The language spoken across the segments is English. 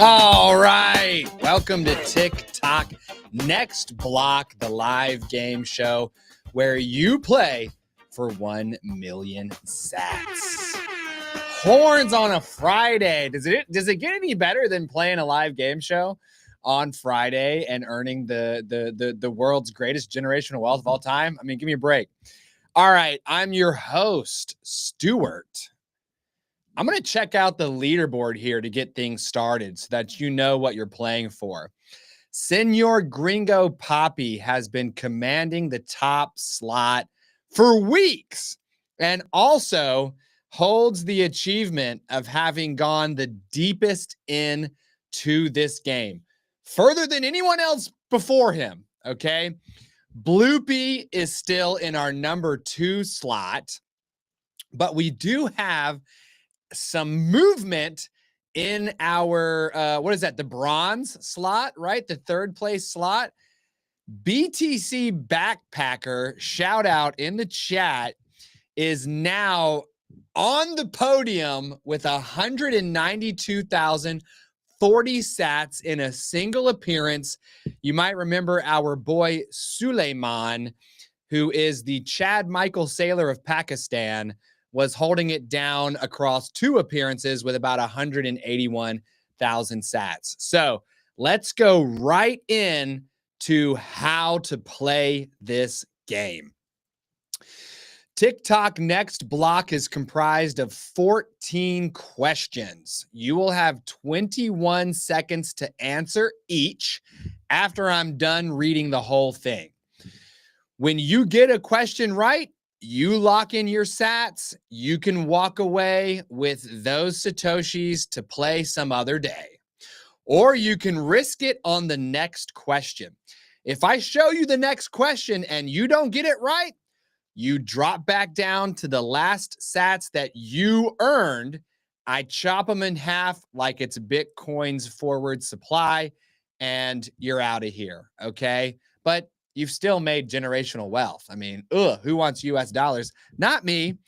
All right. Welcome to Tock Next Block, the live game show where you play for 1 million sats. Horns on a Friday. Does it get any better than playing a live game show on Friday and earning the world's greatest generational wealth of all time? I mean, give me a break. All right. I'm your host, Stuart. I'm going to check out the leaderboard here to get things started so that you know what you're playing for. Senor Gringo Poppy has been commanding the top slot for weeks and also holds the achievement of having gone the deepest into this game, further than anyone else before him, okay? Bloopy is still in our number 2 slot, but we do have some movement in our what is that, the bronze slot, right? The 3rd place slot. BTC Backpacker, shout out in the chat, is now on the podium with 192,040 sats in a single appearance. You might remember our boy Suleiman, who is the Chad Michael Sailor of Pakistan, was holding it down across 2 appearances with about 181,000 sats. So let's go right in to how to play this game. Tock Next Block is comprised of 14 questions. You will have 21 seconds to answer each after I'm done reading the whole thing. When you get a question right, you lock in your sats. You can walk away with those Satoshis to play some other day. Or you can risk it on the next question. If I show you the next question and you don't get it right, you drop back down to the last sats that you earned. I chop them in half like it's Bitcoin's forward supply, and you're out of here, okay? But you've still made generational wealth. I mean, who wants US dollars? Not me.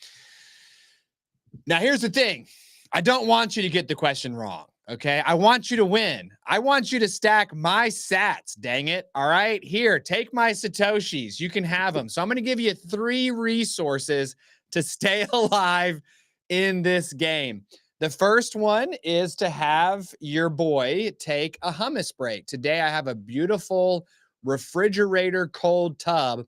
Now, here's the thing. I don't want you to get the question wrong, okay? I want you to win. I want you to stack my sats, dang it, all right? Here, take my Satoshis. You can have them. So I'm going to give you 3 resources to stay alive in this game. The first one is to have your boy take a hummus break. Today, I have a beautiful refrigerator cold tub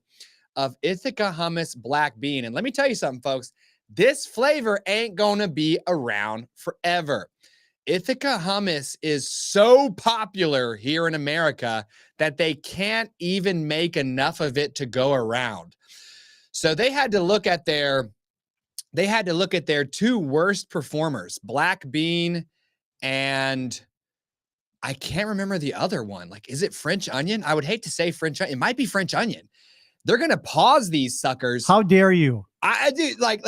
of Ithaca hummus black bean. And let me tell you something, folks, this flavor ain't gonna be around forever. Ithaca hummus is so popular here in America that they can't even make enough of it to go around. So they had to look at their 2 worst performers, black bean and I can't remember the other one. Like, is it French onion? I would hate to say French onion. It might be French onion. They're going to pause these suckers. How dare you? I do like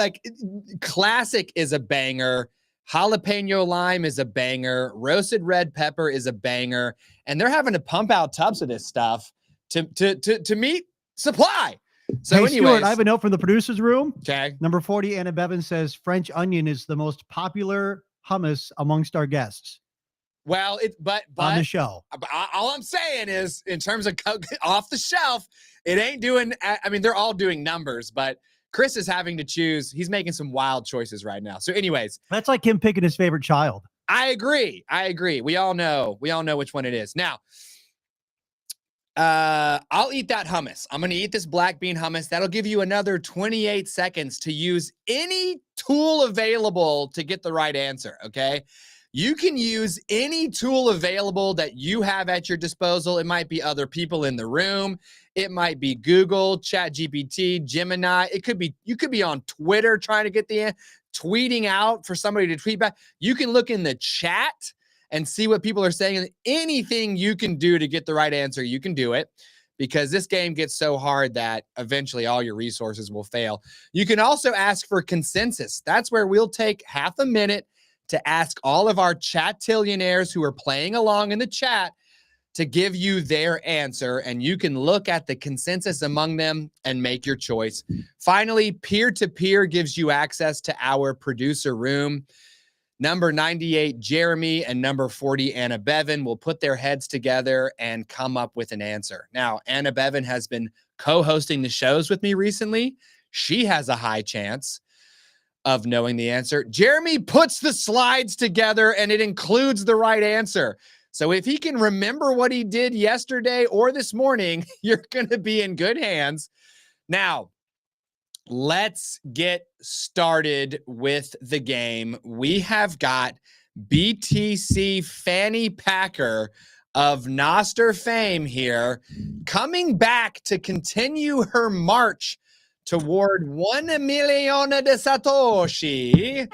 classic is a banger. Jalapeno lime is a banger. Roasted red pepper is a banger. And they're having to pump out tubs of this stuff to meet supply. So hey, Stuart, I have a note from the producer's room. Okay. Number 40, Anna Bevan says French onion is the most popular hummus amongst our guests. Well, but on the show, all I'm saying is, in terms of off the shelf, it ain't doing. I mean, they're all doing numbers, but Chris is having to choose. He's making some wild choices right now. So, anyways, that's like him picking his favorite child. I agree. We all know which one it is. Now, I'll eat that hummus. I'm going to eat this black bean hummus. That'll give you another 28 seconds to use any tool available to get the right answer. Okay. You can use any tool available that you have at your disposal. It might be other people in the room. It might be Google, ChatGPT, Gemini. You could be on Twitter trying to get tweeting out for somebody to tweet back. You can look in the chat and see what people are saying. Anything you can do to get the right answer, you can do it, because this game gets so hard that eventually all your resources will fail. You can also ask for consensus. That's where we'll take half a minute to ask all of our chat-tillionaires who are playing along in the chat to give you their answer, and you can look at the consensus among them and make your choice. Finally, peer-to-peer gives you access to our producer room. Number 98, Jeremy, and number 40, Anna Bevan, will put their heads together and come up with an answer. Now, Anna Bevan has been co-hosting the shows with me recently. She has a high chance of knowing the answer. Jeremy puts the slides together and it includes the right answer. So if he can remember what he did yesterday or this morning, you're going to be in good hands. Now, let's get started with the game. We have got BTC Fanny Packer of Noster fame here, coming back to continue her march toward 1 million de Satoshi.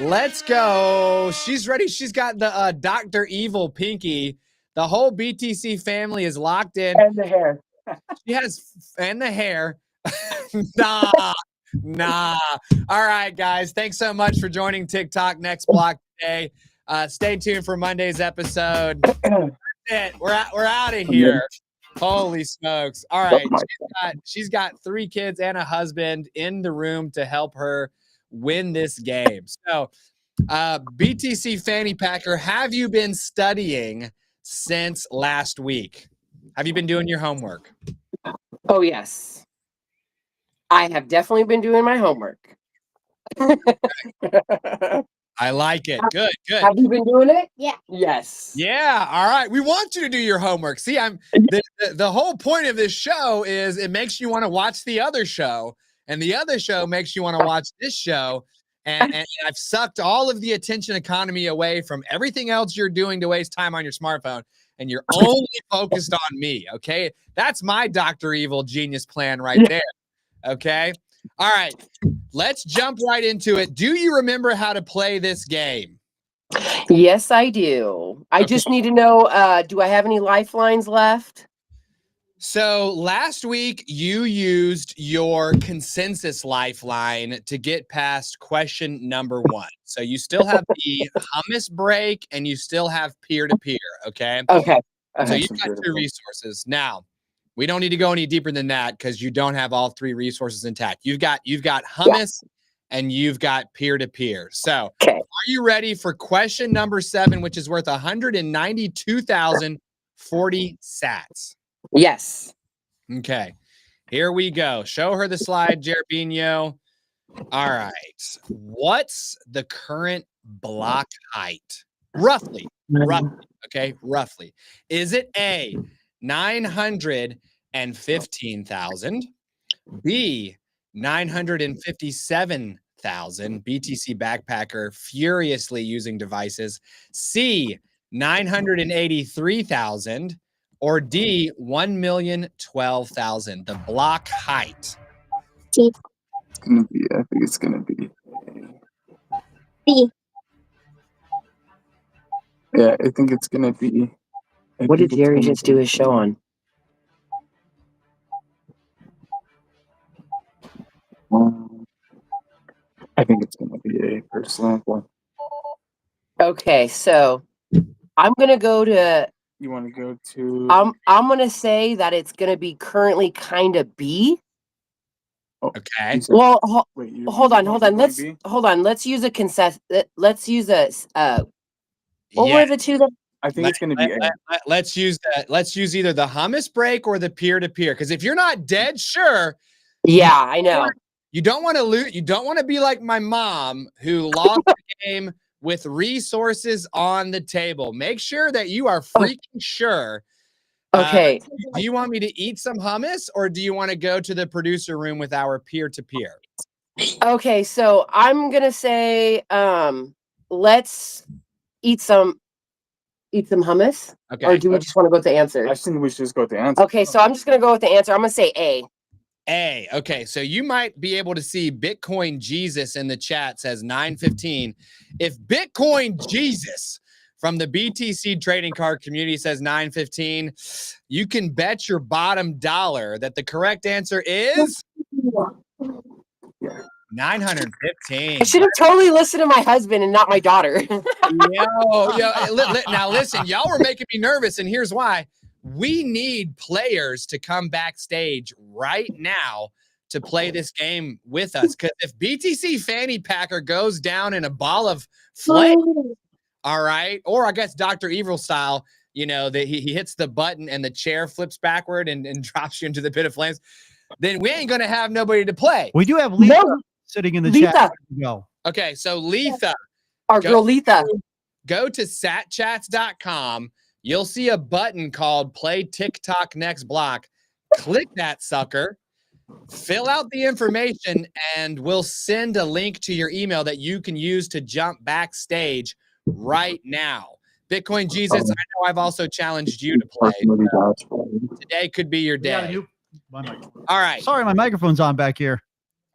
Let's go. She's ready. She's got the Dr. Evil pinky. The whole BTC family is locked in. And the hair. She has, and the hair. Nah. All right, guys. Thanks so much for joining TikTok Next Block today. Stay tuned for Monday's episode. That's it. We're out of here. Holy smokes. All right. She's got 3 kids and a husband in the room to help her win this game. So, BTC Fanny Packer, have you been studying since last week? Have you been doing your homework? Oh, yes. I have definitely been doing my homework. I like it. Good. Have you been doing it? Yeah. Yes. Yeah. All right. We want you to do your homework. See, the whole point of this show is it makes you want to watch the other show, and the other show makes you want to watch this show. And I've sucked all of the attention economy away from everything else you're doing to waste time on your smartphone, and you're only focused on me. Okay. That's my Dr. Evil genius plan right there. Okay. All right. Let's jump right into it. Do you remember how to play this game? Yes, I do. I just need to know, do I have any lifelines left? So last week you used your consensus lifeline to get past question number 1. So you still have the hummus break and you still have peer-to-peer. Okay. Okay. So you've got 2 resources. Now, we don't need to go any deeper than that because you don't have all 3 resources intact. You've got hummus and you've got peer-to-peer. So are you ready for question number 7, which is worth 192,040 sats? Yes. Okay. Here we go. Show her the slide, Jerbinho. All right. What's the current block height? Roughly. Okay. Roughly. Is it A, 915,000, B, 957,000, BTC backpacker furiously using devices, C, 983,000, or D, 1,012,000, the block height? I think it's gonna be B. Yeah, I think it's gonna be. What did Jerry just do his show on? I think it's gonna be A for sample. Okay, so I'm gonna go to. You want to go to? I'm gonna say that it's gonna be currently kind of B. Okay. Well, hold on. Let's use a consensus. Let's use a. What were the 2 that? I think it's going to be A. Let's use that. Let's use either the hummus break or the peer-to-peer. Because if you're not dead sure. Yeah, I know. You don't want to lose. You don't want to be like my mom who lost the game with resources on the table. Make sure that you are freaking sure. Okay. Do you want me to eat some hummus or do you want to go to the producer room with our peer-to-peer? Okay, so I'm going to say let's eat some hummus. Okay. Or do we just want to go with the answer? I think we should just go with the answer. Okay, so I'm just going to go with the answer. I'm going to say A. A. Okay, so you might be able to see Bitcoin Jesus in the chat says 915. If Bitcoin Jesus from the BTC trading card community says 915, you can bet your bottom dollar that the correct answer is 915. I should have totally listened to my husband and not my daughter. Now listen, y'all were making me nervous, and here's why. We need players to come backstage right now to play this game with us. Because if BTC Fanny Packer goes down in a ball of flame, all right, or I guess Dr. Evil style, you know, that he hits the button and the chair flips backward and drops you into the pit of flames, then we ain't gonna have nobody to play. We do have Letha sitting in the chat. Go. Okay, so Letha, our girl Letha. Go to satchats.com. You'll see a button called Play TikTok Next Block. Click that sucker, fill out the information, and we'll send a link to your email that you can use to jump backstage right now. Bitcoin Jesus, I know I've also challenged you to play. Today could be your day. All right. Sorry, my microphone's on back here.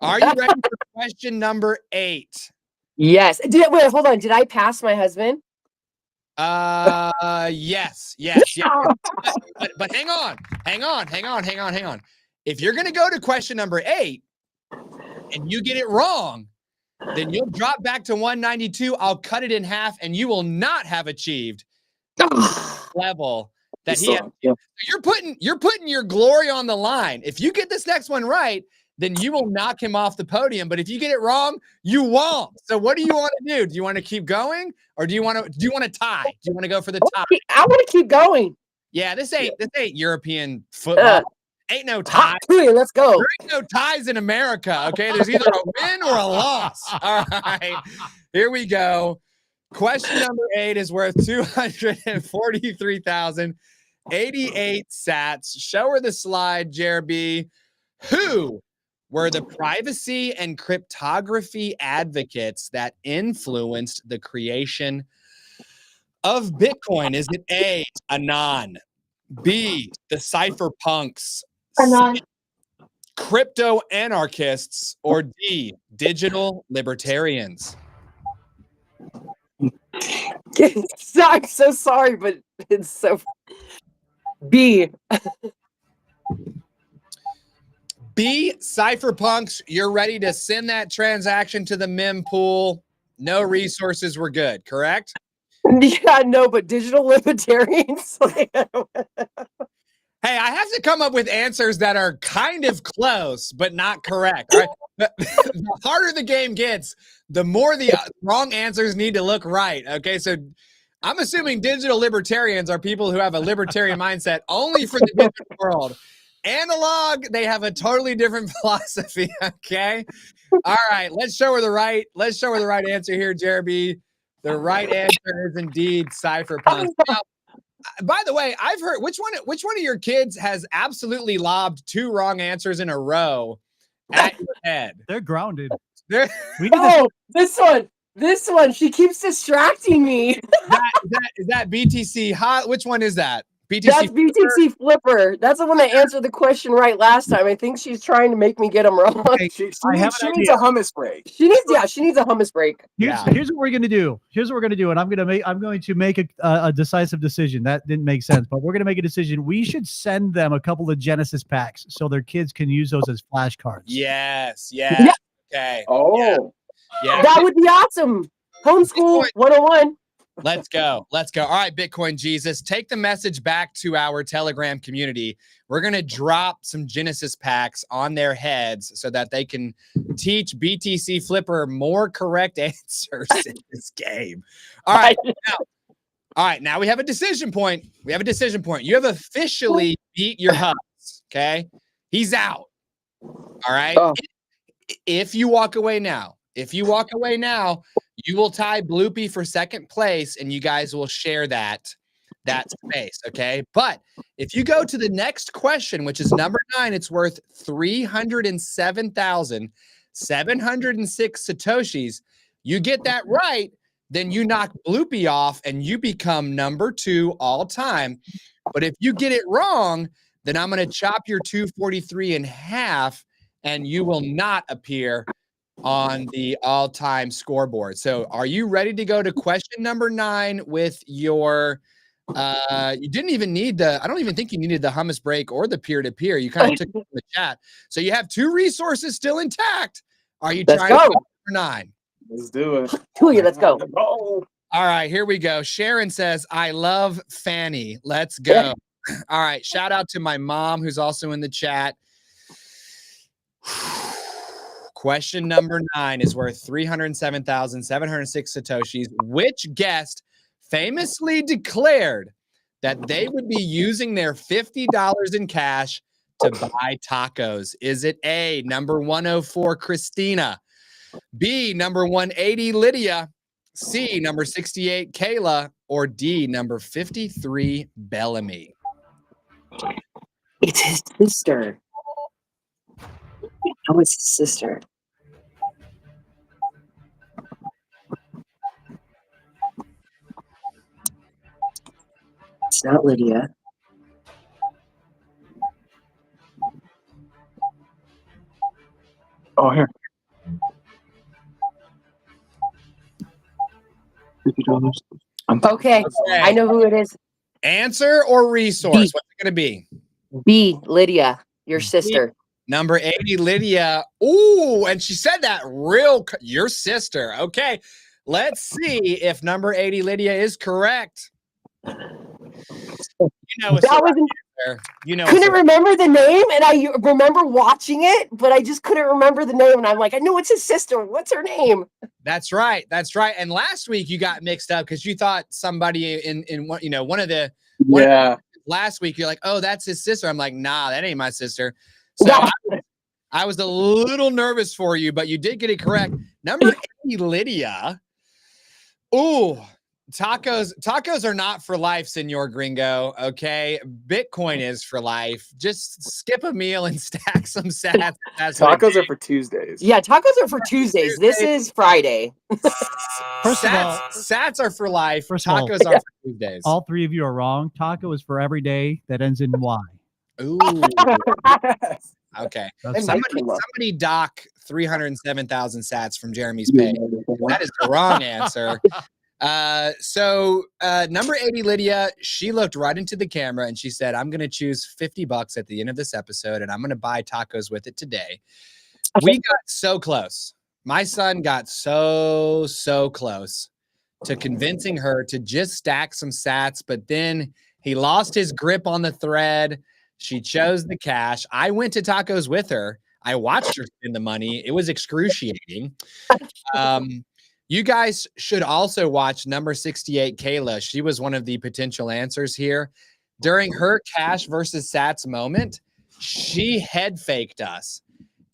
Are you ready for question number 8? Yes. Wait, hold on. Did I pass my husband? Yes. But hang on. If you're gonna go to question number 8 and you get it wrong, then you'll drop back to 192. I'll cut it in half, and you will not have achieved level that he had. Yeah. You're putting your glory on the line. If you get this next one right, then you will knock him off the podium. But if you get it wrong, you won't. So what do you want to do? Do you want to keep going, or do you want to tie? Do you want to go for the tie? I want to keep going. Yeah, this ain't European football. Ain't no ties. Let's go. There ain't no ties in America. Okay, there's either a win or a loss. All right, here we go. Question number 8 is worth 243,088 sats. Show her the slide, Jeremy. Who were the privacy and cryptography advocates that influenced the creation of Bitcoin? Is it A, Anon, B, the cypherpunks, C, crypto anarchists, or D, digital libertarians? I'm so sorry, but it's so B. B, cypherpunks. You're ready to send that transaction to the mem pool. No resources were good, correct? Yeah, no, but digital libertarians. Hey, I have to come up with answers that are kind of close, but not correct. All right? The harder the game gets, the more the wrong answers need to look right. Okay, so I'm assuming digital libertarians are people who have a libertarian mindset only for the digital world. Analog, they have a totally different philosophy. Okay, all right. Let's show her the right answer here, Jeremy. The right answer is indeed cypherpunks. Now, by the way, I've heard which one of your kids has absolutely lobbed 2 wrong answers in a row at your head? They're grounded. They're, this one. She keeps distracting me. is that BTC hot? Which one is that? BTC That's BTC Flipper. That's the one that answered the question right last time. I think she's trying to make me get them wrong. Okay, She I have an needs idea. a hummus break. She needs a hummus break. Here's what we're gonna do. And I'm going to make a decisive decision. That didn't make sense, but we're gonna make a decision. We should send them a couple of Genesis packs so their kids can use those as flashcards. Yes. Yeah. Okay. Oh, Yeah. That would be awesome. Homeschool 101. Let's go. All right, Bitcoin Jesus, take the message back to our Telegram community. We're going to drop some Genesis packs on their heads so that they can teach BTC Flipper more correct answers in this game. All right. Now we have a decision point. You have officially beat your hubs. Okay. He's out. All right. Oh. If you walk away now, you will tie Bloopy for second place, and you guys will share that space, okay? But if you go to the next question, which is number 9, it's worth 307,706 Satoshis. You get that right, then you knock Bloopy off, and you become number 2 all time. But if you get it wrong, then I'm going to chop your 243 in half, and you will not appear on the all-time scoreboard. So are you ready to go to question number 9 with your you didn't even need I don't even think you needed the hummus break or the peer-to-peer. You kind of took it from the chat. So you have 2 resources still intact. Are you trying to go number 9? let's do it. Let's go. Oh. All right, here we go. Sharon says, I love Fanny. Let's go. All right, shout out to my mom who's also in the chat. Question number 9 is worth 307,706 Satoshis. Which guest famously declared that they would be using their $50 in cash to buy tacos? Is it A, number 104, Christina, B, number 180, Lydia, C, number 68, Kayla, or D, number 53, Bellamy? It's his sister. How is his sister? It's not Lydia. Oh, here. $50. Okay, I know who it is. Answer or resource? B. What's it going to be? B, Lydia, your sister. Number 80, Lydia. Ooh, and she said that your sister. Okay, let's see if number 80, Lydia, is correct. That was couldn't remember the name, and I remember watching it, but I just couldn't remember the name. And I'm like, I know it's his sister. What's her name? That's right. That's right. And last week you got mixed up because you thought somebody in one of the last week you're like, oh, that's his sister. I'm like, nah, that ain't my sister. So I was a little nervous for you, but you did get it correct. Number 80, Lydia. Ooh. Tacos are not for life, Senor Gringo. Okay, Bitcoin is for life. Just skip a meal and stack some sats. Tacos are for Tuesdays. Yeah, tacos are for Tuesdays. This is Friday. First of all, sats are for life. First of all, Tacos are for Tuesdays. all three of you are wrong. Taco is for every day that ends in Y. Ooh. Okay. That's Somebody dock 307,000 sats from Jeremy's pay. That is the wrong answer. So number 80, Lydia, she looked right into the camera and she said, I'm going to choose $50 at the end of this episode and I'm going to buy tacos with it today. We got so close. My son got so close to convincing her to just stack some sats, but then he lost his grip on the thread. She chose the cash. I went to tacos with her. I watched her spend the money. It was excruciating. You guys should also watch number 68, Kayla. She was one of the potential answers here. During her cash versus sats moment, she head faked us.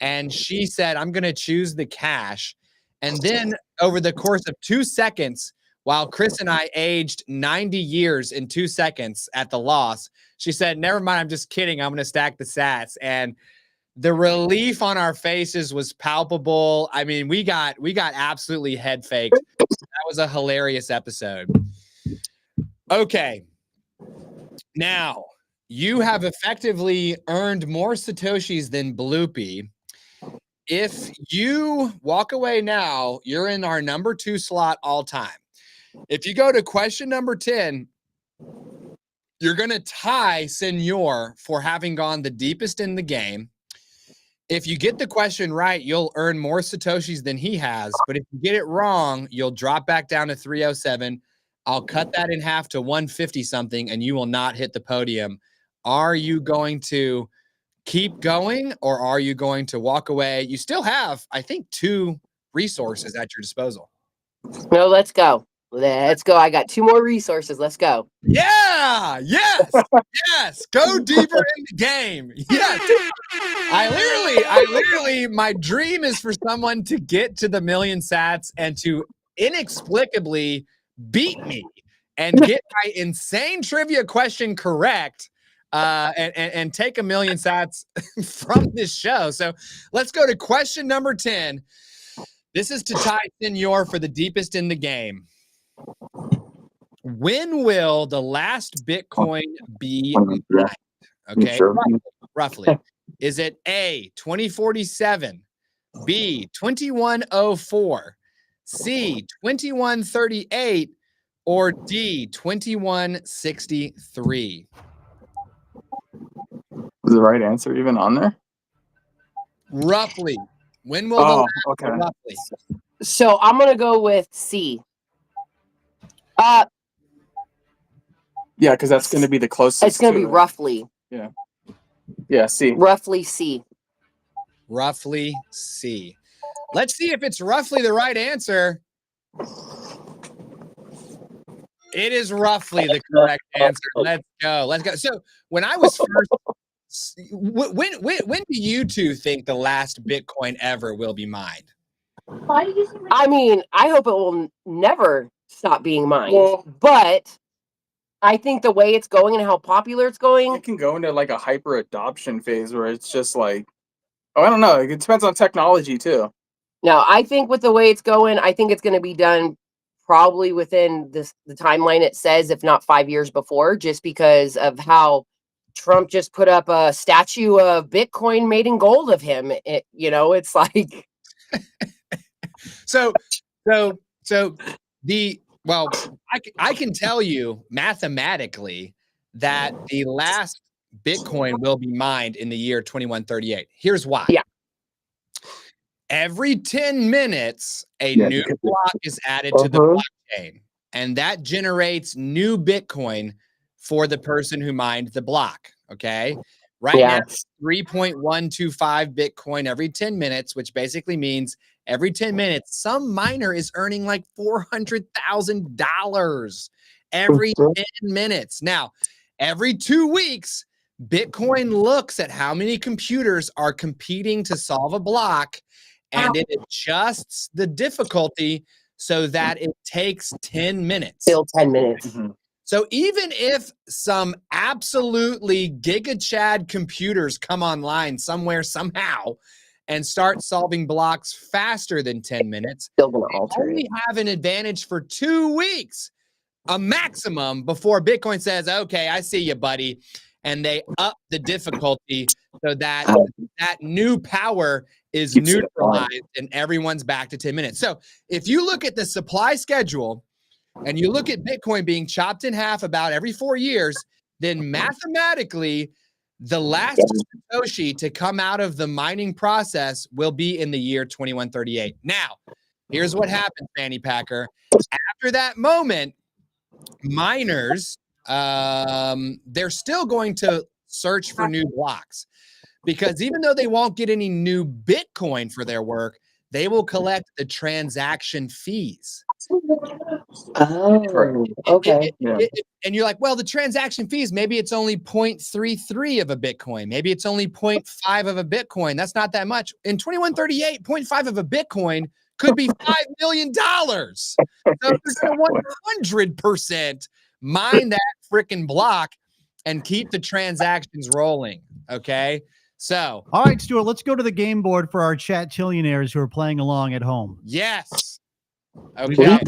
And she said, I'm going to choose the cash. And then over the course of 2 seconds, while Chris and I aged 90 years in 2 seconds at the loss, she said, never mind, I'm just kidding. I'm going to stack the sats. And the relief on our faces was palpable. I mean, we got absolutely head faked. That was a hilarious episode. Okay. Now, you have effectively earned more Satoshis than Bloopy. If you walk away now, you're in our number 2 slot all time. If you go to question number 10, you're going to tie Senor for having gone the deepest in the game. If you get the question right, you'll earn more Satoshis than he has. But if you get it wrong, you'll drop back down to 307. I'll cut that in half to 150 something, and you will not hit the podium. Are you going to keep going, or are you going to walk away? You still have, I think, 2 resources at your disposal. No, let's go. Let's go. I got 2 more resources. Let's go. Yeah. Yes. Yes. Go deeper in the game. Yes. I literally, my dream is for someone to get to the million sats and to inexplicably beat me and get my insane trivia question correct and take a million sats from this show. So let's go to question number 10. This is to tie Senor for the deepest in the game. When will the last Bitcoin be mined? Okay, roughly. Is it A, 2047, B, 2104, C, 2138, or D, 2163? Is the right answer even on there? Roughly. When will the last roughly? So I'm going to go with C. Yeah, because that's going to be the closest. It's going to be roughly. Yeah, C. Roughly C. roughly C. Let's see if it's roughly the right answer. It is roughly the correct answer. Let's go. Let's go. So when I was first, when do you two think the last Bitcoin ever will be mined? I mean, I hope it will never stop being mined. Well, but I think the way it's going and how popular it's going, it can go into like a hyper adoption phase where it's just like, oh, I don't know. It depends on technology too. no, I think with the way it's going, I think it's going to be done probably within the timeline it says, if not 5 years before, just because of how Trump just put up a statue of Bitcoin made in gold of him. It's like. So I can tell you mathematically that the last Bitcoin will be mined in the year 2138. Here's why. Yeah. Every 10 minutes, a new block is added to the blockchain, and that generates new Bitcoin for the person who mined the block. Okay. Right now, it's 3.125 Bitcoin every 10 minutes, which basically means every 10 minutes, some miner is earning like $400,000 every 10 minutes. Now, every 2 weeks, Bitcoin looks at how many computers are competing to solve a block, and it adjusts the difficulty so that it takes 10 minutes. Still 10 minutes. Mm-hmm. So even if some absolutely giga-chad computers come online somewhere, somehow, and start solving blocks faster than 10 minutes, Still gonna alter only have an advantage for 2 weeks, a maximum, before Bitcoin says, okay, I see you, buddy. And they up the difficulty so that that new power is neutralized and everyone's back to 10 minutes. So if you look at the supply schedule and you look at Bitcoin being chopped in half about every 4 years, then mathematically, the last Satoshi to come out of the mining process will be in the year 2138. Now, here's what happens, Fanny Packer. After that moment, miners, they're still going to search for new blocks, because even though they won't get any new Bitcoin for their work, they will collect the transaction fees. Oh, okay. And you're like, well, the transaction fees, maybe it's only 0.33 of a Bitcoin. Maybe it's only 0.5 of a Bitcoin. That's not that much. In 2138, 0.5 of a Bitcoin could be $5 million. So you're going to 100% mine that freaking block and keep the transactions rolling. Okay. So, all right, Stuart, let's go to the game board for our chat tillionaires who are playing along at home. Yes. Okay.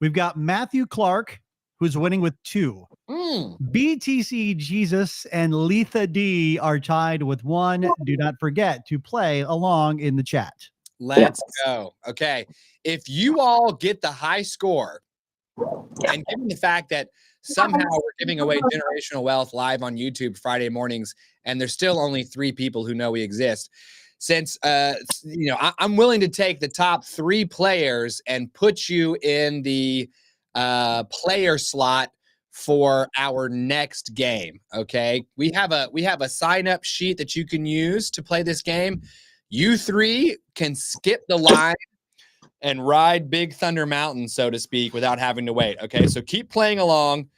We've got Matthew Clark, who's winning with 2. BTC Jesus and Letha D are tied with 1. Do not forget to play along in the chat. Let's go. Okay. If you all get the high score, and given the fact that somehow we're giving away generational wealth live on YouTube Friday mornings, and there's still only 3 people who know we exist, since I'm willing to take the top 3 players and put you in the player slot for our next game. Okay, we have a sign-up sheet that you can use to play this game. You 3 can skip the line and ride Big Thunder Mountain, so to speak, without having to wait. Okay, so keep playing along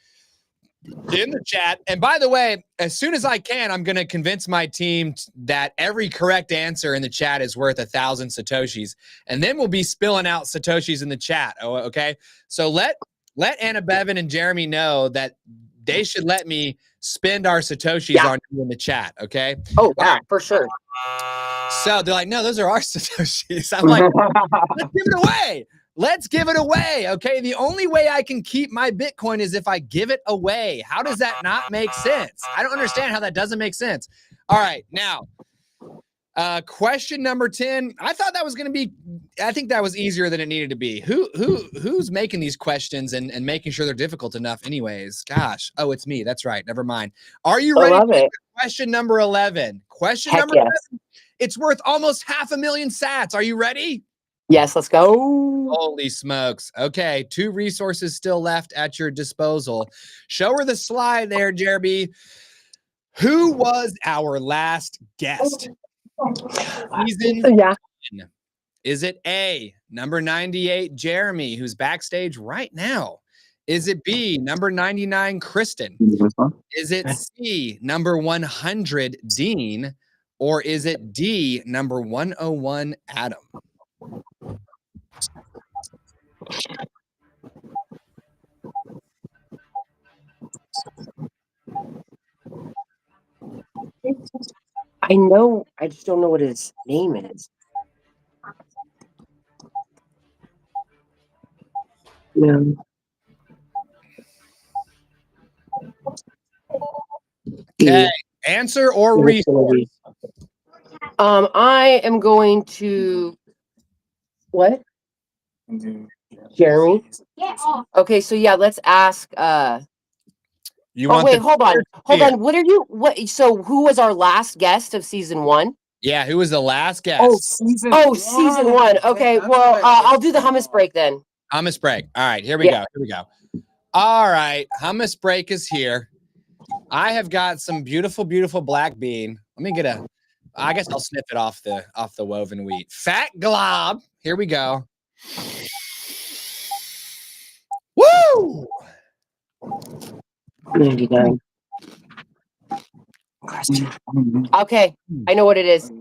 in the chat. And by the way, as soon as I can, I'm going to convince my team that every correct answer in the chat is worth 1,000 Satoshis. And then we'll be spilling out Satoshis in the chat. Oh, okay. So let Anna Bevan and Jeremy know that they should let me spend our Satoshis on you in the chat. Okay. Oh, yeah, for sure. So they're like, no, those are our Satoshis. I'm like, let's give it away. Let's give it away. Okay. The only way I can keep my Bitcoin is if I give it away. How does that not make sense? I don't understand how that doesn't make sense. All right. Now, question number 10. I thought that was going to be, I think that was easier than it needed to be. Who's making these questions and making sure they're difficult enough anyways? Gosh. Oh, it's me. That's right. Never mind. Are you ready for question number 11? Question number 11. It's worth almost 500,000 sats. Are you ready? Yes, let's go. Holy smokes. Okay, 2 resources still left at your disposal. Show her the slide there, Jeremy. Who was our last guest? Season Yeah. one. Is it A, number 98, Jeremy, who's backstage right now? Is it B, number 99, Kristen? Is it C, number 100, Dean? Or is it D, number 101, Adam? I know. I just don't know what his name is. Yeah. Okay, answer or resource? I am going to what? Jeremy? Okay, so yeah, let's ask You oh want wait, the hold on. Hold here. on. What are you so who was our last guest of season 1? Yeah, who was the last guest? Oh, season 1. Okay, well, I'll do the hummus break then. Hummus break. All right, here we go. Here we go. All right, hummus break is here. I have got some beautiful, beautiful black bean. Let me get a. I guess I'll sniff it off the woven wheat. Fat glob. Here we go. Woo! 99. Okay, I know what it is.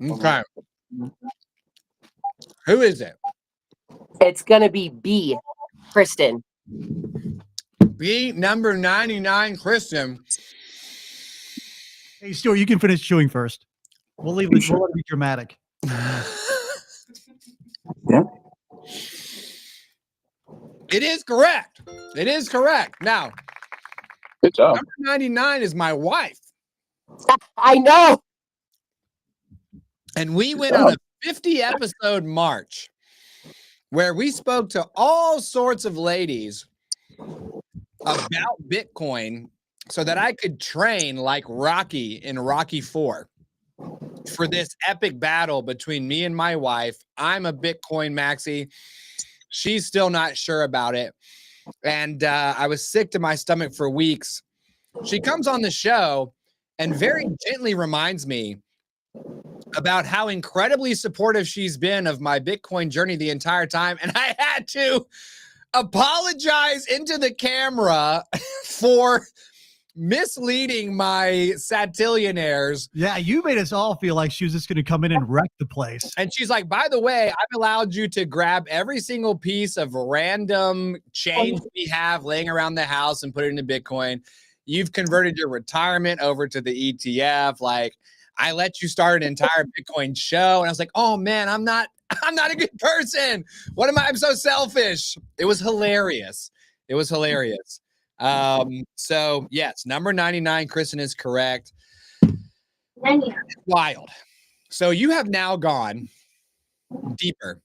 Okay. Who is it? It's gonna be B, Kristen. B, number 99, Kristen. Hey, Stuart, you can finish chewing first. We'll leave it. We'll let it be dramatic. Yeah. It is correct. It is correct. Now, Good job. number 99 is my wife. I know. And we went on a 50 episode march where we spoke to all sorts of ladies about Bitcoin so that I could train like Rocky in Rocky 4 for this epic battle between me and my wife. I'm a Bitcoin maxi. She's still not sure about it. And I was sick to my stomach for weeks. She comes on the show and very gently reminds me about how incredibly supportive she's been of my Bitcoin journey the entire time. And I had to apologize into the camera for misleading my satillionaires. Yeah, you made us all feel like she was just going to come in and wreck the place. And she's like, by the way, I've allowed you to grab every single piece of random change we have laying around the house and put it into Bitcoin. You've converted your retirement over to the ETF. Like, I let you start an entire Bitcoin show. And I was like, oh man, I'm not a good person. What am I? I'm so selfish. It was hilarious. It was hilarious. So yes, number 99, Kristen is correct. Wild. So you have now gone deeper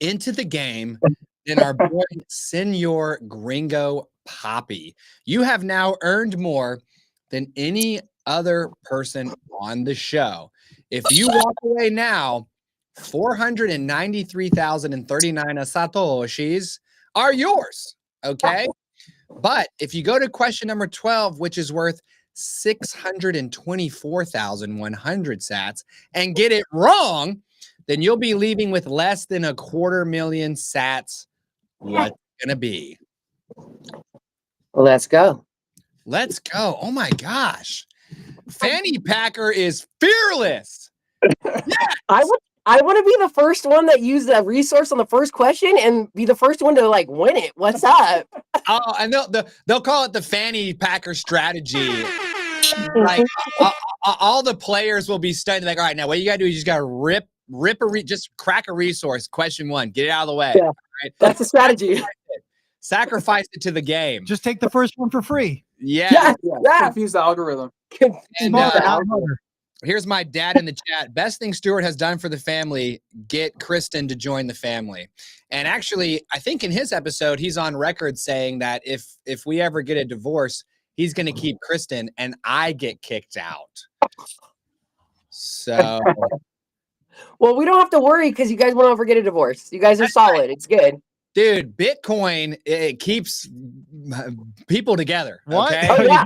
into the game than our boy Senor Gringo Poppy. You have now earned more than any other person on the show. If you walk away now, 493,039 satoshis are yours. Okay. But if you go to question number 12, which is worth 624,100 sats, and get it wrong, then you'll be leaving with less than 250,000 sats. What's it gonna be? Let's go. Let's go. Oh my gosh. Fanny Packer is fearless. Yes. I want to be the first one that used a resource on the first question and be the first one to like win it. What's up? Oh, and they'll call it the Fanny Packer strategy. Like all the players will be studying. Like, all right, now what you gotta do is you just gotta just crack a resource. Question 1, get it out of the way. Yeah, right? that's a strategy. Sacrifice it to the game. Just take the first one for free. Yeah. Confuse the algorithm. And here's my dad in the chat. Best thing Stuart has done for the family, get Kristen to join the family. And actually, I think in his episode, he's on record saying that if we ever get a divorce, he's going to keep Kristen and I get kicked out. So. Well, we don't have to worry because you guys won't ever get a divorce. You guys are solid. It's good. Dude, Bitcoin, it keeps people together. What? Okay. Oh, yeah.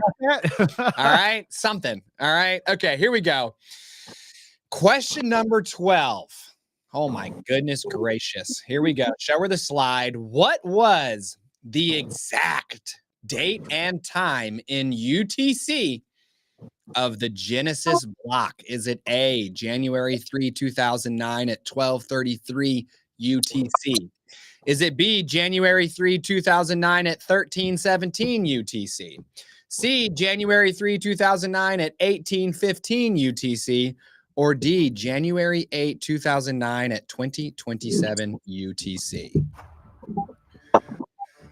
All right. Something. All right. Okay. Here we go. Question number 12. Oh my goodness gracious. Here we go. Show her the slide. What was the exact date and time in UTC of the Genesis block? Is it A, January 3, 2009 at 12:33 UTC? Is it B, January 3, 2009 at 13:17 UTC? C, January 3, 2009 at 18:15 UTC? Or D, January 8, 2009 at 20:27 UTC?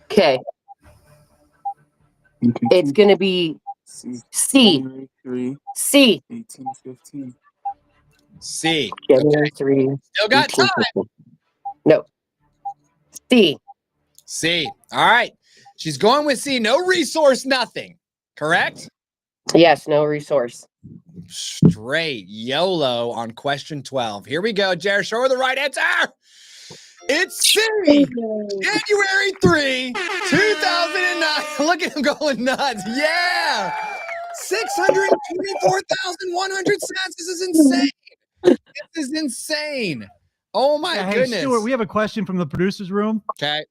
Okay. It's going to be C. January 3, C. 1815. C. January 3. Still got time. 1815. No. C. C. All right. She's going with C. No resource, nothing. Correct? Yes, no resource. Straight YOLO on question 12. Here we go, Jared. Show her the right answer. It's C. January 3, 2009. Look at him going nuts. Yeah. 624,100 cents. This is insane. This is insane. Oh my Hey, goodness. Stuart, we have a question from the producers room. Okay.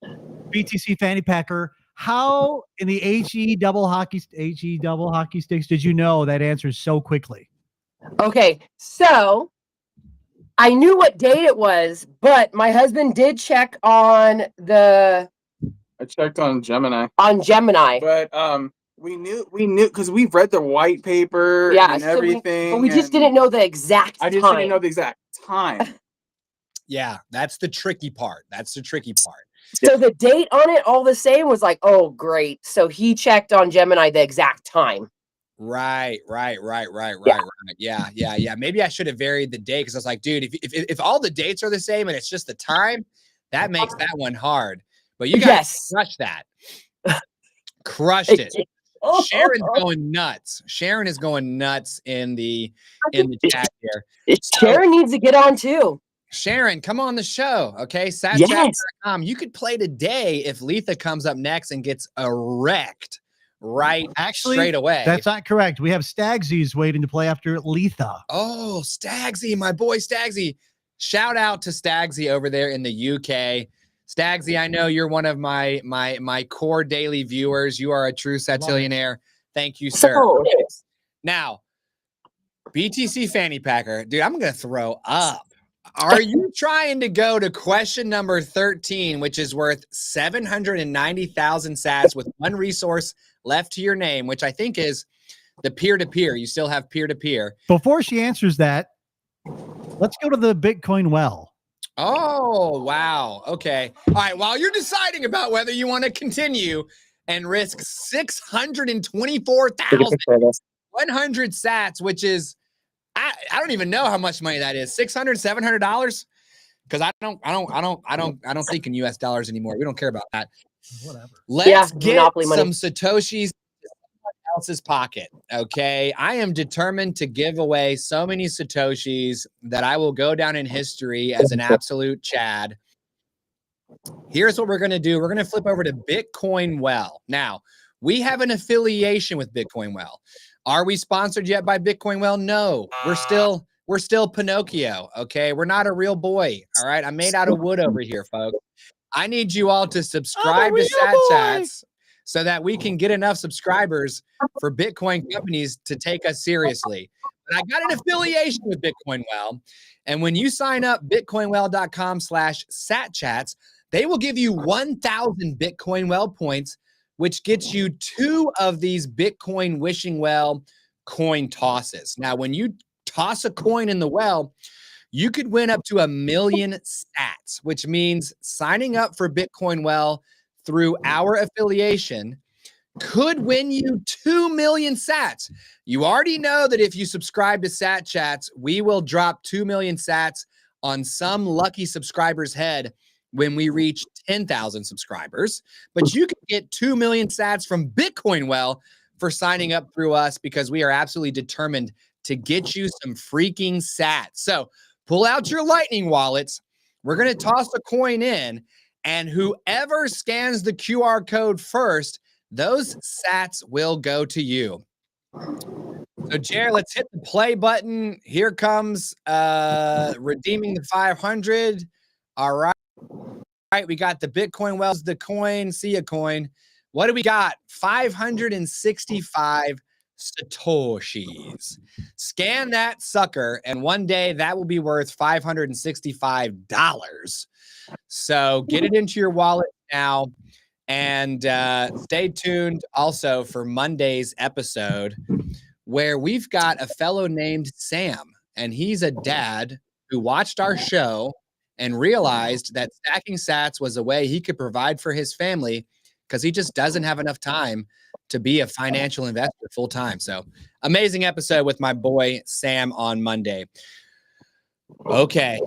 BTC Fanny Packer. How in the HE double hockey sticks did you know that answer so quickly? Okay, so I knew what date it was, but my husband did check on I checked on Gemini, Gemini. but we knew because we've read the white paper Yeah, and so everything. but we just didn't know the exact I just time. didn't know the exact time. Yeah, that's the tricky part. That's the tricky part. So the date on it, all the same, was like, oh, great. So he checked on Gemini the exact time. Right. Yeah. Yeah. Maybe I should have varied the day because I was like, dude, if all the dates are the same and it's just the time, that makes that one hard. But you guys crushed that. Crushed it. Sharon's going nuts. Sharon is going nuts in the chat here. Sharon needs to get on too. Sharon, come on the show. Okay. Satchats.com. You could play today if Letha comes up next and gets wrecked straight away. That's not correct. We have Stagsy's waiting to play after Letha. Oh, Stagsy, my boy Stagsy. Shout out to Stagsy over there in the UK. Stagsy, I know you're one of my core daily viewers. You are a true satillionaire. Thank you, sir. Now, BTC Fanny Packer, dude, I'm going to throw up. Are you trying to go to question number 13, which is worth 790,000 sats with one resource left to your name, which I think is the peer-to-peer. You still have peer-to-peer. Before she answers that, let's go to the Bitcoin well. Oh, wow. Okay. All right. While you're deciding about whether you want to continue and risk 624,100 sats, which is, I don't even know how much money that is. $600, $700? Because I don't think in US dollars anymore. We don't care about that. Whatever. Let's get Monopoly some money. Satoshis in someone else's pocket. Okay. I am determined to give away so many Satoshis that I will go down in history as an absolute Chad. Here's what we're going to do. We're going to flip over to Bitcoin Well. Now, we have an affiliation with Bitcoin Well. Are we sponsored yet by Bitcoin Well? No, we're still Pinocchio. Okay. We're not a real boy. All right. I'm made out of wood over here, folks. I need you all to subscribe to SatChats so that we can get enough subscribers for Bitcoin companies to take us seriously. But I got an affiliation with Bitcoin Well. And when you sign up, bitcoinwell.com/satchats, they will give you 1,000 Bitcoin Well points, which gets you 2 of these Bitcoin Wishing Well coin tosses. Now, when you toss a coin in the well, you could win up to 1 million sats, which means signing up for Bitcoin Well through our affiliation could win you 2 million sats. You already know that if you subscribe to SatChats, we will drop 2 million sats on some lucky subscriber's head when we reach 10,000 subscribers. But you can get 2 million sats from Bitcoin Well for signing up through us because we are absolutely determined to get you some freaking sats. So pull out your Lightning wallets. We're going to toss a coin in. And whoever scans the QR code first, those sats will go to you. So, Jared, let's hit the play button. Here comes redeeming the 500. All right. We got the Bitcoin Wells, the coin, see a coin. What do we got? 565 Satoshis. Scan that sucker, and one day that will be worth $565. So get it into your wallet now. And stay tuned also for Monday's episode, where we've got a fellow named Sam, and he's a dad who watched our show and realized that stacking sats was a way he could provide for his family because he just doesn't have enough time to be a financial investor full time. So amazing episode with my boy Sam on Monday. Okay.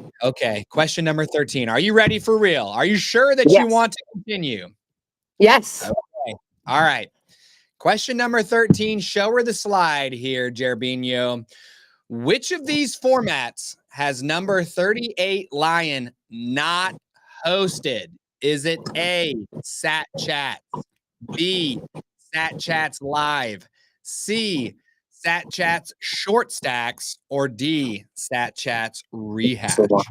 Question number 13. Are you ready for real? Are you sure that you want to continue? Yes. Okay. All right. Question number 13. Show her the slide here, Jerbinho. Which of these formats has number 38 Lion not hosted? Is it A, satchats, B, satchats live, C, satchats short stacks, or D, satchats rehash? So why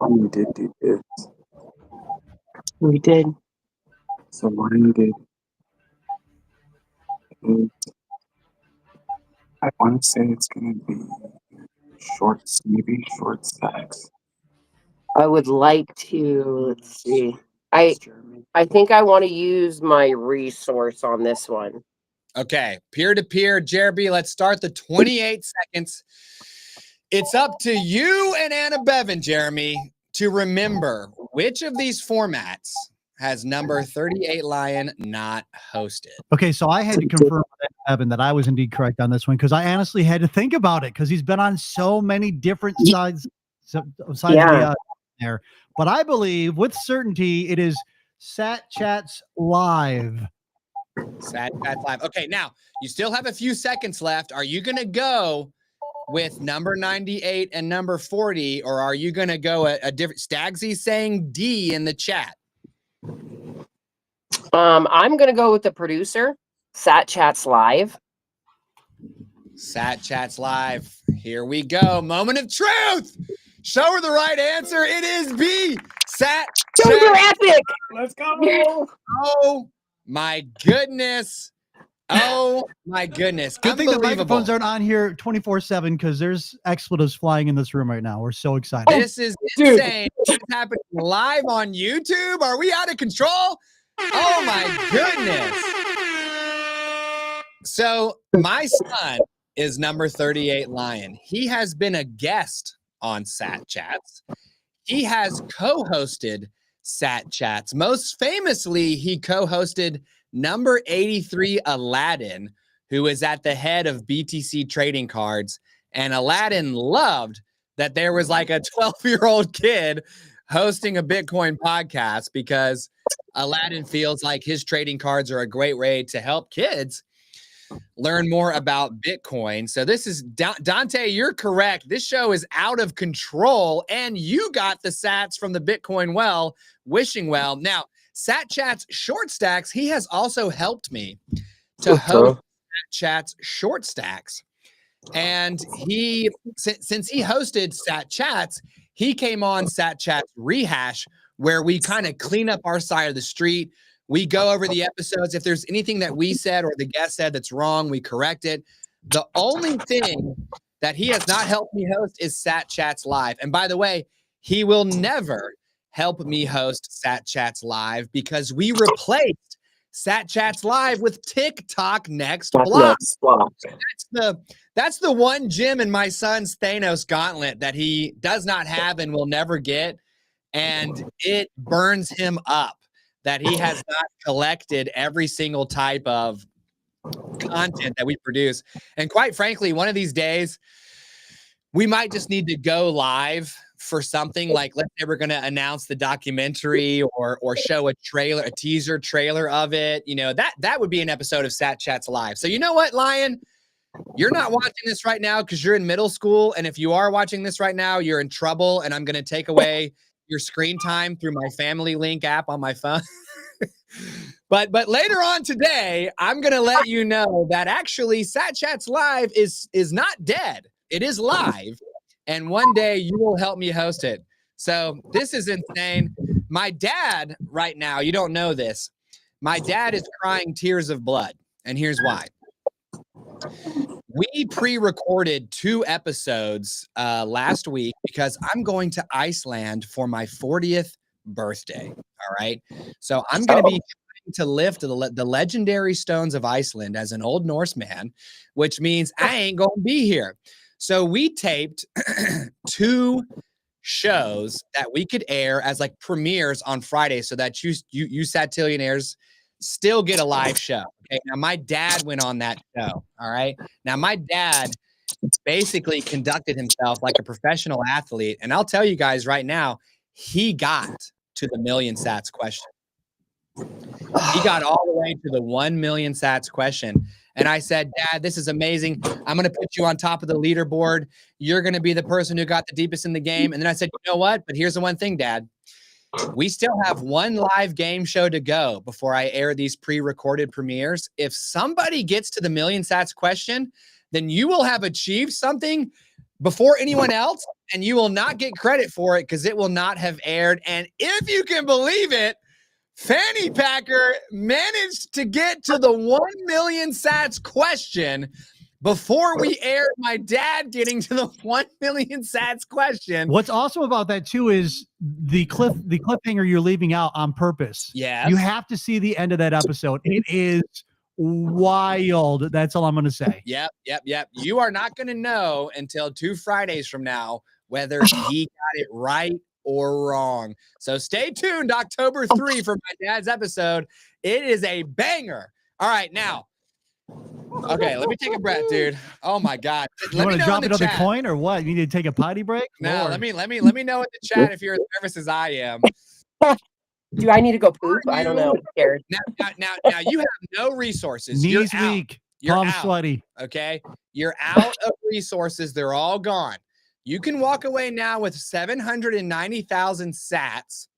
we did do this? We did. So why did I want to say it's gonna be maybe short stacks. I would like to, let's see. I think I want to use my resource on this one. Okay, peer-to-peer, Jeremy, let's start the 28 seconds. It's up to you and Anna Bevan, Jeremy, to remember which of these formats has number 38 Lion not hosted. Okay, so I had to confirm with Evan that I was indeed correct on this one because I honestly had to think about it because he's been on so many different sides of the there. But I believe with certainty it is satchats live. Satchats live. Okay, now you still have a few seconds left. Are you going to go with number 98 and number 40, or are you going to go a different? Stagsy's saying D in the chat. I'm gonna go with the producer, satchats live. Satchats live. Here we go. Moment of truth. Show her the right answer. It is B. Super epic. Let's go. Oh my goodness. Oh my goodness. Good thing the Unbelievable. microphones aren't on here 24/7 because there's expletives flying in this room right now. We're so excited. This is insane. This is happening live on YouTube. Are we out of control? Oh my goodness. So my son is number 38 Lion. He has been a guest on Sat Chats. He has co-hosted Sat Chats. Most famously, he co-hosted number 83 Aladdin, who is at the head of BTC trading cards. And Aladdin loved that there was like a 12-year-old kid hosting a Bitcoin podcast because Aladdin feels like his trading cards are a great way to help kids learn more about Bitcoin. So this is Dante, you're correct. This show is out of control, and you got the sats from the Bitcoin well, wishing well. Now, Sat Chats Short Stacks, he has also helped me to host Sat Chats Short Stacks. And he, since he hosted Sat Chats, he came on Sat Chats Rehash, where we kind of clean up our side of the street. We go over the episodes. If there's anything that we said or the guest said that's wrong, we correct it. The only thing that he has not helped me host is Sat Chats Live. And by the way, he will never help me host Sat Chats Live because we replaced Sat Chats Live with Tock Next Block. That's the one gem in my son's Thanos gauntlet that he does not have and will never get. And it burns him up that he has not collected every single type of content that we produce. And quite frankly, one of these days, we might just need to go live for something like, let's say we're going to announce the documentary or show a trailer, a teaser trailer of it. You know, that would be an episode of Sat Chats Live. So you know what, Lion? You're not watching this right now because you're in middle school. And if you are watching this right now, you're in trouble. And I'm going to take away your screen time through my Family Link app on my phone. But later on today, I'm gonna let you know that actually SatChats Live is not dead. It is live, and one day you will help me host it. So this is insane. My dad right now, you don't know this. My dad is crying tears of blood, and here's why. We pre-recorded 2 episodes last week because I'm going to Iceland for my 40th birthday. All right. So I'm going to be trying to lift the legendary stones of Iceland as an Old Norse man, which means I ain't going to be here. So we taped 2 shows that we could air as like premieres on Friday so that you Satillionaires still get a live show. Okay. Now my dad went on that show. All right. Now my dad basically conducted himself like a professional athlete. And I'll tell you guys right now, he got to the million sats question. He got all the way to the 1 million sats question. And I said, Dad, this is amazing. I'm going to put you on top of the leaderboard. You're going to be the person who got the deepest in the game. And then I said, you know what? But here's the one thing, Dad. We still have 1 live game show to go before I air these pre-recorded premieres. If somebody gets to the million sats question, then you will have achieved something before anyone else, and you will not get credit for it because it will not have aired. And if you can believe it, Fanny Packer managed to get to the 1 million sats question before we aired my dad getting to the 1 million sats question. What's awesome about that too is the cliffhanger you're leaving out on purpose. Yeah. You have to see the end of that episode. It is wild. That's all I'm going to say. Yep. You are not going to know until 2 Fridays from now whether he got it right or wrong. So stay tuned October 3 for my dad's episode. It is a banger. All right, now. Okay, let me take a breath, dude. Oh my God. You want to drop another coin or what? You need to take a potty break? No, let me know in the chat if you're as nervous as I am. Do I need to go poop? I don't know. I'm scared. Now you have no resources. Knees weak. Palms sweaty. Okay. You're out of resources. They're all gone. You can walk away now with 790,000 sats.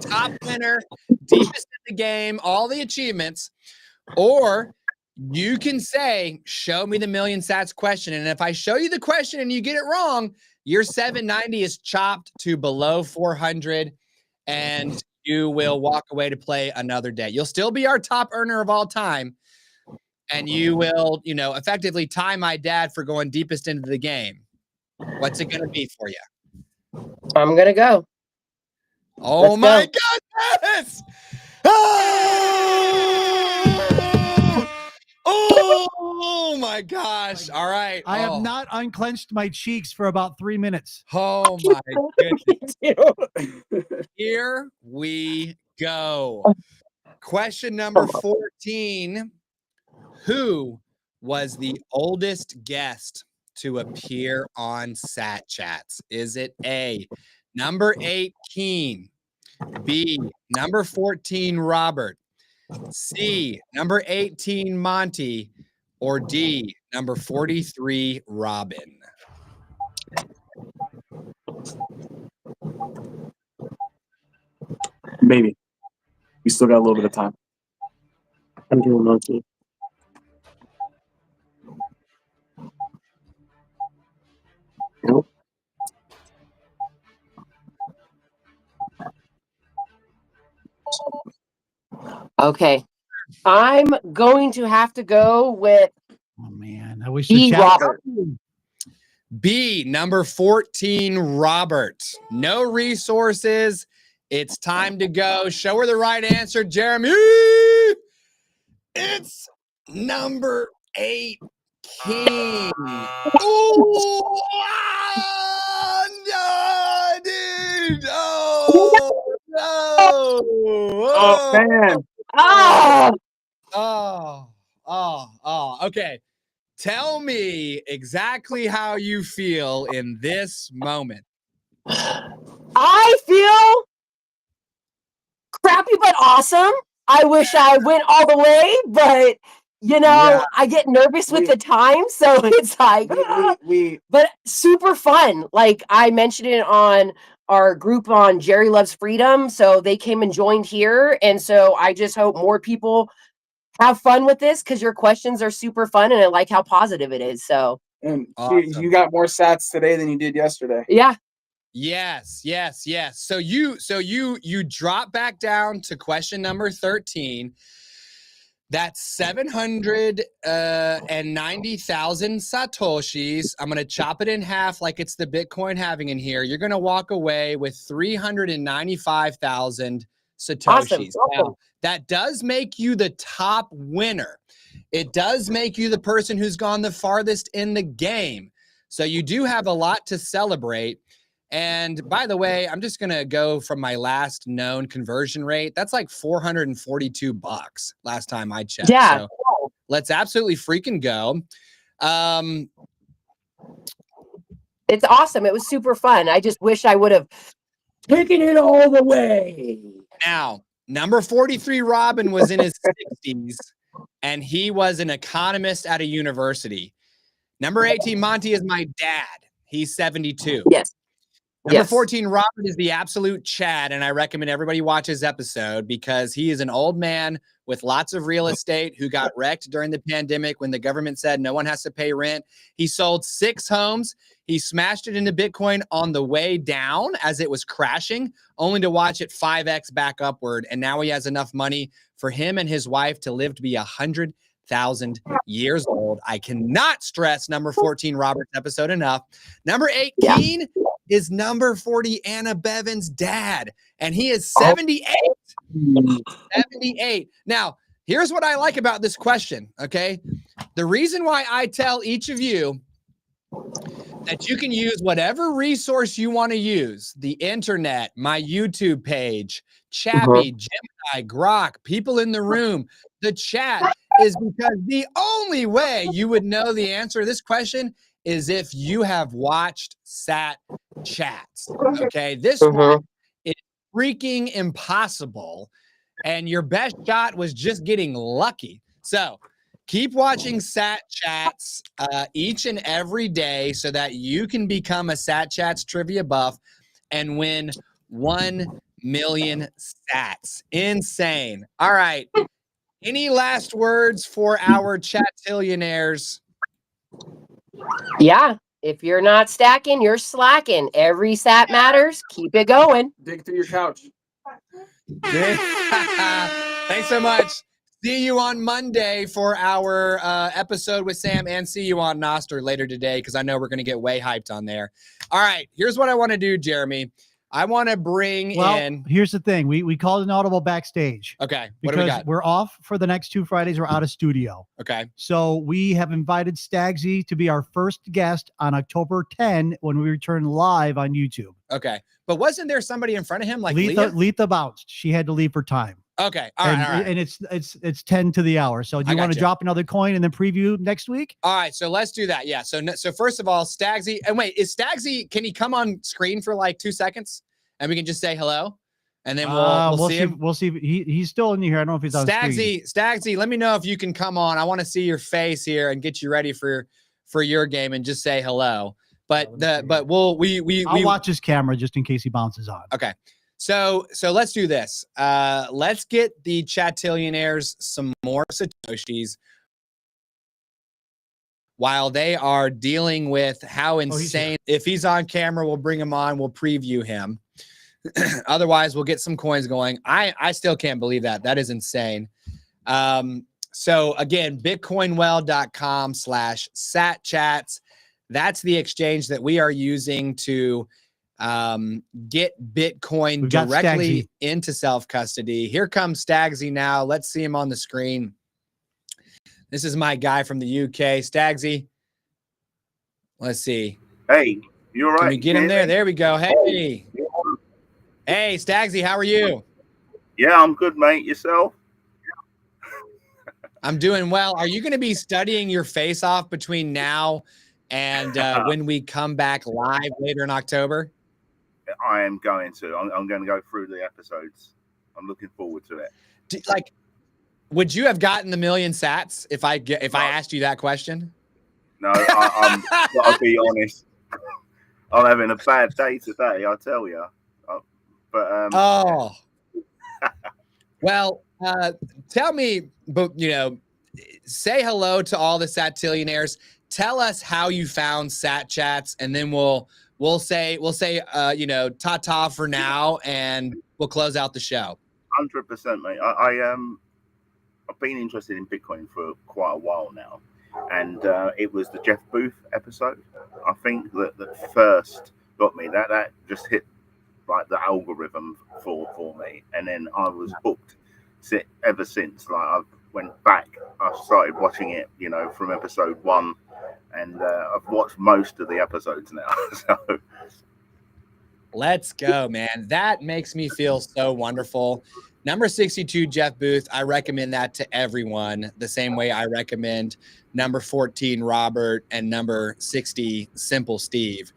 Top winner, deepest in the game, all the achievements. Or you can say, show me the million sats question. And if I show you the question and you get it wrong, your 790 is chopped to below 400 and you will walk away to play another day. You'll still be our top earner of all time. And you will, effectively tie my dad for going deepest into the game. What's it going to be for you? I'm going to go. Oh, my goodness. Oh, my gosh. All right. I have not unclenched my cheeks for about 3 minutes. Oh, my goodness. Here we go. Question number 14. Who was the oldest guest to appear on SatChats? Is it A, number 18, B, number 14, Robert, C, number 18, Monty, or D, number 43, Robin? Maybe. We still got a little bit of time. I'm doing Monty. Nope. Okay. I'm going to have to go with Oh man, I wish B, Robert. B, number 14, Robert. No resources. It's time to go. Show her the right answer, Jeremy. It's number 18. Oh, no, dude. Oh, no. Oh, man. Okay. Tell me exactly how you feel in this moment. I feel crappy but awesome. I wish I went all the way, but I get nervous with the time, so it's like but super fun. Like I mentioned it on our group on Jerry Loves Freedom. So they came and joined here. And so I just hope more people have fun with this because your questions are super fun and I like how positive it is. So And Awesome. you got more sats today than you did yesterday. yeah. Yes. So you drop back down to question number 13. That's 790,000 satoshis. I'm going to chop it in half like it's the Bitcoin halving in here. You're going to walk away with 395,000 satoshis. Awesome. Now, that does make you the top winner. It does make you the person who's gone the farthest in the game. So you do have a lot to celebrate. And by the way, I'm just going to go from my last known conversion rate. That's like $442 last time I checked. Yeah. So let's absolutely freaking go. It's awesome. It was super fun. I just wish I would have taken it all the way. Now, number 43, Robin, was in his 60s, and he was an economist at a university. Number 18, Monty, is my dad. He's 72. Yes. Number 14, Robert, is the absolute Chad, and I recommend everybody watch his episode because he is an old man with lots of real estate who got wrecked during the pandemic when the government said no one has to pay rent. He sold 6 homes. He smashed it into Bitcoin on the way down as it was crashing, only to watch it 5x back upward. And now he has enough money for him and his wife to live to be 100,000 years old. I cannot stress number 14, Robert's episode, enough. Number 18 is number 40, Anna Bevan's dad, and he is 78. 78. Now, here's what I like about this question, okay? The reason why I tell each of you that you can use whatever resource you want to use, the internet, my YouTube page, Chappy, Gemini, Grok, people in the room, the chat, is because the only way you would know the answer to this question is if you have watched Sat Chats. Okay, this one is freaking impossible, and your best shot was just getting lucky. So keep watching Sat Chats each and every day so that you can become a Sat Chats trivia buff and win 1 million sats. Insane. All right. Any last words for our chatillionaires? Yeah. If you're not stacking, you're slacking. Every sat matters. Keep it going. Dig through your couch. Thanks so much. See you on Monday for our episode with Sam, and see you on Noster later today because I know we're going to get way hyped on there. All right, here's what I want to do, Jeremy. I want to bring in. Here's the thing. We called an audible backstage. Okay. What do we Because got? we're off for the next 2 Fridays. We're out of studio. Okay. So we have invited Stagsy to be our first guest on October 10 when we return live on YouTube. Okay. But wasn't there somebody in front of him like Letha bounced. She had to leave for time. Okay. All right. And it's 10 to the hour. So do you want to drop another coin and then preview next week? All right. So let's do that. Yeah. So first of all, Stagsy, and wait, is Stagsy, can he come on screen for like 2 seconds and we can just say hello? And then we'll see him. We'll see. He's still in here. I don't know if he's on screen. Stagsy, let me know if you can come on. I want to see your face here and get you ready for your game and just say hello. But I'll watch his camera just in case he bounces on. Okay. So let's do this. Let's get the chatillionaires some more satoshis while they are dealing with how insane. If he's on camera, we'll bring him on. We'll preview him. Otherwise, we'll get some coins going. I still can't believe that. That is insane. So again, bitcoinwell.com/satchats. That's the exchange that we are using to get Bitcoin directly into self-custody. Here comes Stagsy now. Let's see him on the screen. This is my guy from the UK. Stagsy. Let's see. Hey, you all right? Can we get him there? There we go. Hey. Hey, Stagsy, how are you? Yeah, I'm good, mate. Yourself? I'm doing well. Are you going to be studying your face off between now and when we come back live later in October? I am going to. I'm going to go through the episodes. I'm looking forward to it. Would you have gotten the million sats if I asked you that question? No, I'll be honest. I'm having a bad day today, I tell you. But Oh, well, tell me, but say hello to all the Satillionaires. Tell us how you found Satchats, and then we'll say ta-ta for now, and we'll close out the show. 100%, mate. I've been interested in Bitcoin for quite a while now, and it was the Jeff Booth episode, I think, that first got me. That just hit like the algorithm for me, and then I was hooked ever since. Like I went back, I started watching it, from episode 1, and I've watched most of the episodes now. So let's go, man. That makes me feel so wonderful. Number 62, Jeff Booth. I recommend that to everyone the same way I recommend number 14, Robert, and number 60, Simple Steve.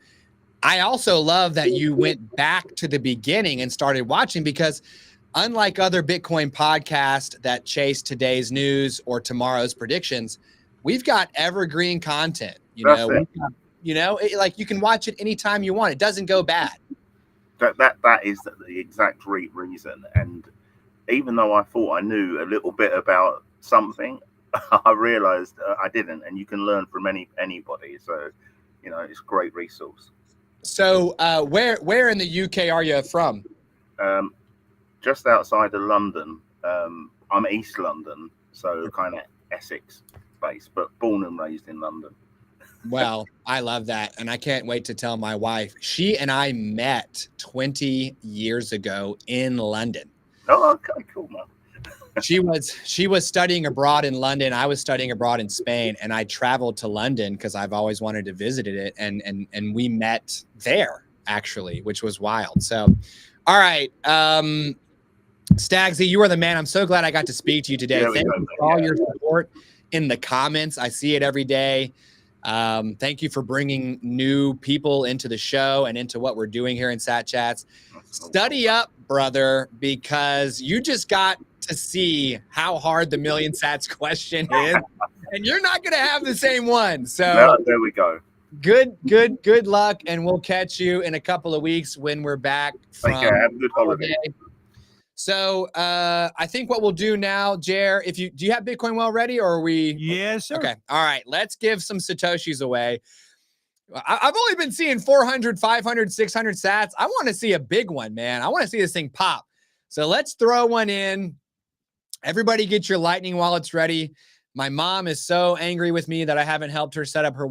I also love that you went back to the beginning and started watching, because unlike other Bitcoin podcasts that chase today's news or tomorrow's predictions, we've got evergreen content. Like you can watch it anytime you want. It doesn't go bad. That is the exact reason. And even though I thought I knew a little bit about something, I realized I didn't. And you can learn from anybody. So, it's a great resource. So where in the UK are you from? Just outside of London. I'm East London, so kind of Essex based, but born and raised in London. Well, I love that. And I can't wait to tell my wife. She and I met 20 years ago in London. Oh, okay, cool, man. She was studying abroad in London. I was studying abroad in Spain, and I traveled to London because I've always wanted to visit it. And we met there, actually, which was wild. So, all right. Stagsy, you are the man. I'm so glad I got to speak to you today. Thank you for all your support in the comments. I see it every day. Thank you for bringing new people into the show and into what we're doing here in Satchats. Study up, brother, because you just got to see how hard the Million Sats question is, and you're not going to have the same one. So there we go. Good luck, and we'll catch you in a couple of weeks when we're back from Take care. Have a good holiday. So I think what we'll do now, Jer, do you have Bitcoin Well ready, or are we? Yes, sir. Okay. All right. Let's give some Satoshis away. I've only been seeing 400, 500, 600 sats. I want to see a big one, man. I want to see this thing pop. So let's throw one in. Everybody get your Lightning wallets ready. My mom is so angry with me that I haven't helped her set up her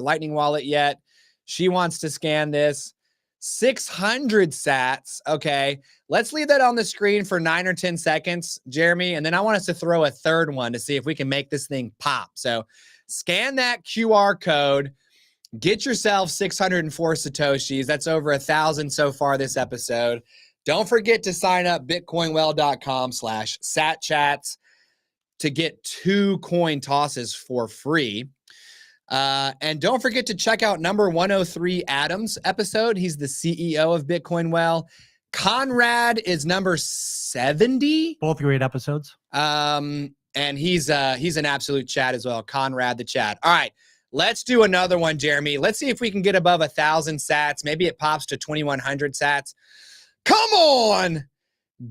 Lightning wallet yet. She wants to scan this. 600 sats. Okay. Let's leave that on the screen for 9 or 10 seconds, Jeremy. And then I want us to throw a third one to see if we can make this thing pop. So scan that QR code. Get yourself 604 Satoshis. That's over 1,000 so far this episode. Don't forget to sign up bitcoinwell.com/satchats to get 2 coin tosses for free. And don't forget to check out number 103 Adams episode. He's the CEO of Bitcoin Well. Conrad is number 70. Both great episodes. And he's an absolute chat as well. Conrad the chat. All right. Let's do another one, Jeremy. Let's see if we can get above 1,000 sats. Maybe it pops to 2,100 sats. Come on.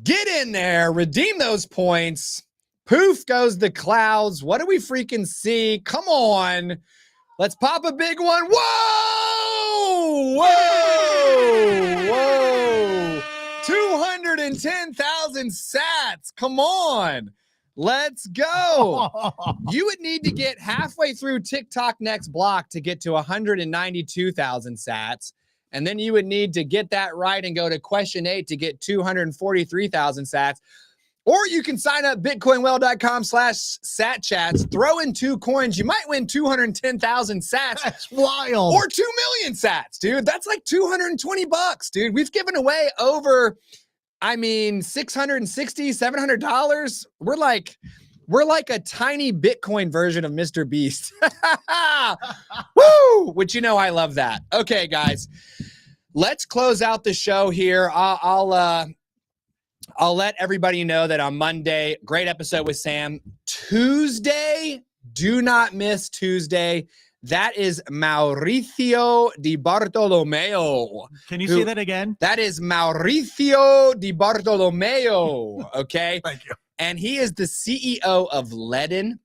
Get in there. Redeem those points. Poof goes the clouds. What do we freaking see? Come on. Let's pop a big one. Whoa! Whoa! Whoa! 210,000 sats. Come on. Let's go. You would need to get halfway through Tock Next Block to get to 192,000 sats. And then you would need to get that right and go to question 8 to get 243,000 sats. Or you can sign up bitcoinwell.com/satchats, throw in 2 coins. You might win 210,000 sats. That's wild. Or 2 million sats, dude. That's like $220, dude. We've given away over, $660, $700. We're like a tiny Bitcoin version of Mr. Beast. Woo! Which, I love that. Okay, guys, let's close out the show here. I'll let everybody know that on Monday, great episode with Sam. Tuesday, do not miss Tuesday. That is Mauricio Di Bartolomeo. Can you Who- say that again? That is Mauricio Di Bartolomeo. Okay. Thank you. And he is the CEO of Ledin.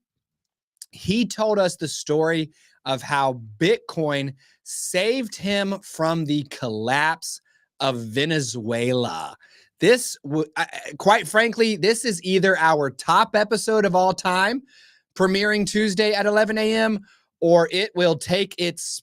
He told us the story of how Bitcoin saved him from the collapse of Venezuela. This, quite frankly, this is either our top episode of all time, premiering Tuesday at 11 a.m., or it will take its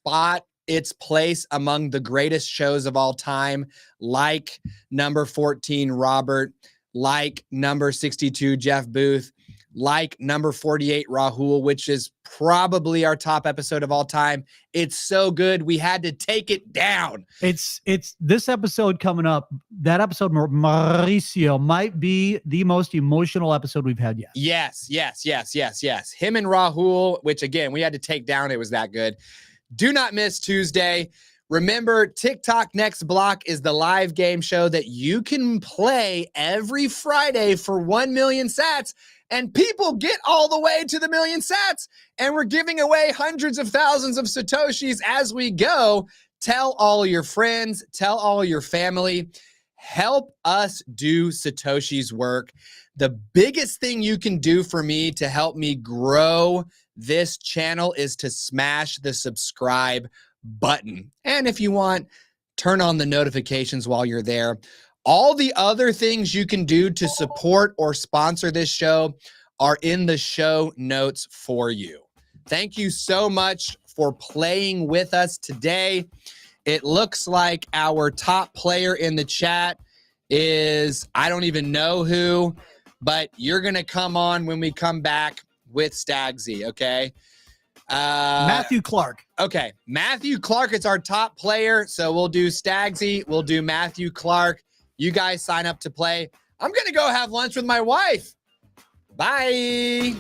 place among the greatest shows of all time, like number 14, Robert, like number 62, Jeff Booth, like number 48, Rahul, which is probably our top episode of all time. It's so good, we had to take it down. It's this episode coming up. That episode, Mauricio, might be the most emotional episode we've had yet. Yes. Him and Rahul, which again, we had to take down. It was that good. Do not miss Tuesday. Remember, TikTok Next Block is the live game show that you can play every Friday for 1 million sats. And people get all the way to the 1 million sats. And we're giving away hundreds of thousands of Satoshis as we go. Tell all your friends, tell all your family. Help us do Satoshi's work. The biggest thing you can do for me to help me grow this channel is to smash the subscribe button. And if you want, turn on the notifications while you're there. All the other things you can do to support or sponsor this show are in the show notes for you. Thank you so much for playing with us today. It looks like our top player in the chat is, I don't even know who, but you're going to come on when we come back with Stagsy, okay? Matthew Clark. Okay, Matthew Clark is our top player, so we'll do Stagsy, we'll do Matthew Clark. You guys sign up to play. I'm going to go have lunch with my wife. Bye.